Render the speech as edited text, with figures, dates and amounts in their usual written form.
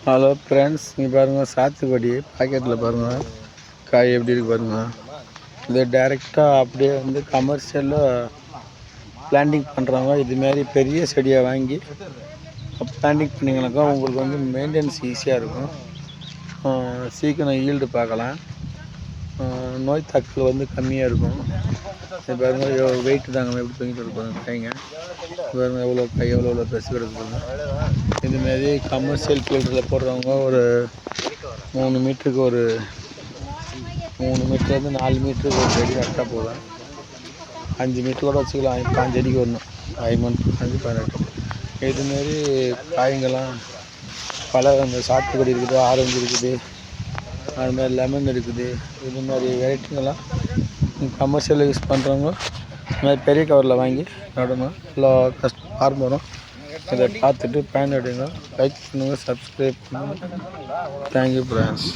Hello friends, இங்கே பாருங்கள் சாத்துக்குடி பாக்கெட்டில் பாருங்கள் காய் எப்படி இருக்கு பாருங்கள். இது டைரெக்டாக அப்படியே வந்து கமர்ஷியலில் பிளான்டிங் பண்ணுறவங்க இதுமாரி பெரிய செடியாக வாங்கி பிளான்டிங் பண்ணிங்கனாக்கா உங்களுக்கு வந்து மெயின்டெனன்ஸ் ஈஸியாக இருக்கும். சீக்கிரம் ஈல்டு பார்க்கலாம். நோய் தாக்கல் வந்து கம்மியாக இருக்கும். இது பாருங்கள் வெயிட் தாங்க எப்படி தூங்கிட்டு இருப்பாங்க கைங்க. பாருங்கள் எவ்வளோ கை எவ்வளோ ட்ரெஸ் கிடக்குது. இதுமாரி கமர்ஷியல் ஃபீல்டில் போடுறவங்க ஒரு 3 மீட்டருக்கு ஒரு 3 மீட்டர்லேருந்து 4 மீட்டருக்கு ஒரு செடி நட்டால் போதும். 5 மீட்டர் கூட வச்சுக்கலாம். இப்போ 5 அடிக்கு வரணும். 5 18 இதுமாரி காய்ங்கெல்லாம் பல அந்த சாத்துக்குடி இருக்குது, ஆரஞ்சு இருக்குது, அதுமாதிரி லெமன் இருக்குது. இது மாதிரி வெரைட்டிங்கெல்லாம் கமர்ஷியலில் யூஸ் பண்ணுறவங்க இதுமாதிரி பெரிய கவரில் வாங்கி நடணும். எல்லா ஃபார்மரும் இதை பார்த்துட்டு பயனடைங்க. லைக் பண்ணுங்கள், சப்ஸ்கிரைப் பண்ணுங்கள். Thank you friends.